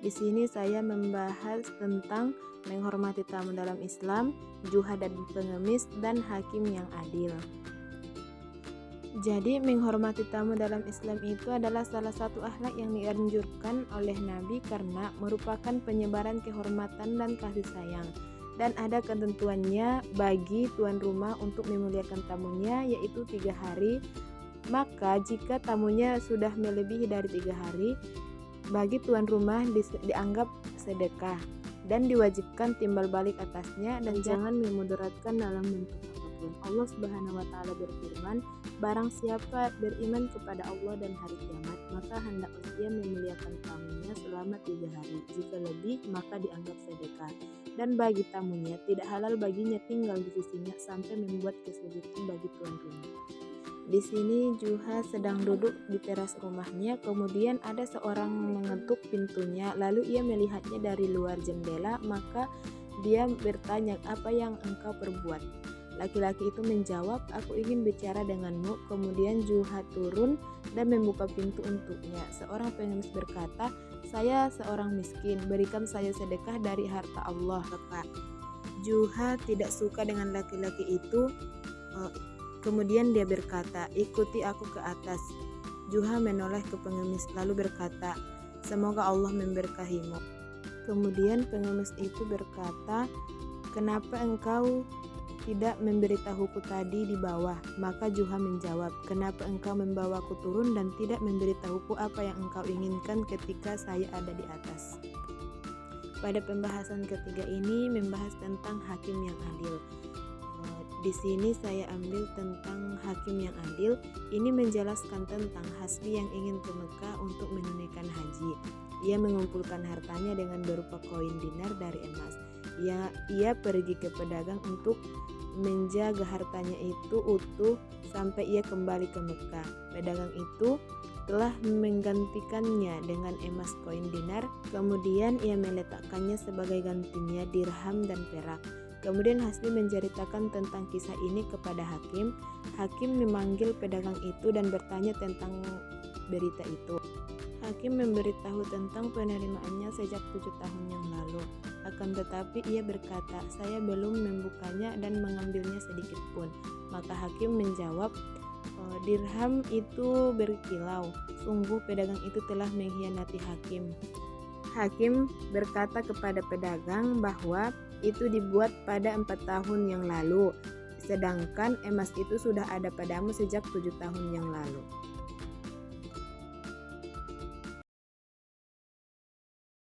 Di sini saya membahas tentang menghormati tamu dalam Islam, juha dan pengemis, dan hakim yang adil. Jadi menghormati tamu dalam Islam itu adalah salah satu akhlak yang dianjurkan oleh Nabi karena merupakan penyebaran kehormatan dan kasih sayang. Dan ada ketentuannya bagi tuan rumah untuk memuliakan tamunya, yaitu 3 hari. Maka jika tamunya sudah melebihi dari 3 hari, bagi tuan rumah dianggap sedekah dan diwajibkan timbal balik atasnya dan jangan memudaratkan dalam bentuk apapun. Allah Subhanahu wa taala berfirman, barang siapa beriman kepada Allah dan hari kiamat, maka hendaklah ia memuliakan tamunya selama 3 hari. Jika lebih, maka dianggap sedekah. Dan bagi tamunya tidak halal baginya tinggal di sisinya sampai membuat kesulitan bagi tuan rumah. Di sini juha sedang duduk di teras rumahnya, kemudian ada seorang mengetuk pintunya, lalu ia melihatnya dari luar jendela, maka dia bertanya, "Apa yang engkau perbuat?" Laki-laki itu menjawab, "Aku ingin bicara denganmu." Kemudian juha turun dan membuka pintu untuknya. Seorang pengemis berkata, "Saya seorang miskin, berikan saya sedekah dari harta Allah." Juha tidak suka dengan laki-laki itu. Kemudian dia berkata, "Ikuti aku ke atas." Juha menoleh ke pengemis lalu berkata, "Semoga Allah memberkahimu." Kemudian pengemis itu berkata, "Kenapa engkau tidak memberitahuku tadi di bawah?" Maka Juha menjawab, "Kenapa engkau membawaku turun dan tidak memberitahuku apa yang engkau inginkan ketika saya ada di atas?" Pada pembahasan ketiga ini membahas tentang hakim yang adil. Di sini saya ambil tentang hakim yang adil. Ini menjelaskan tentang hasbi yang ingin ke Mekah untuk menunaikan haji. Ia mengumpulkan hartanya dengan berupa koin dinar dari emas. Ia pergi ke pedagang untuk menjaga hartanya itu utuh sampai ia kembali ke Mekah. Pedagang itu telah menggantikannya dengan emas koin dinar, kemudian ia meletakkannya sebagai gantinya dirham dan perak. Kemudian Hasbi menceritakan tentang kisah ini kepada hakim. Hakim memanggil pedagang itu dan bertanya tentang berita itu. Hakim memberitahu tentang penerimaannya sejak 7 tahun yang lalu. Akan tetapi ia berkata, "Saya belum membukanya dan mengambilnya sedikit pun." Maka hakim menjawab, "Dirham itu berkilau. Sungguh pedagang itu telah mengkhianati hakim." Hakim berkata kepada pedagang bahwa itu dibuat pada 4 tahun yang lalu, sedangkan emas itu sudah ada padamu sejak 7 tahun yang lalu.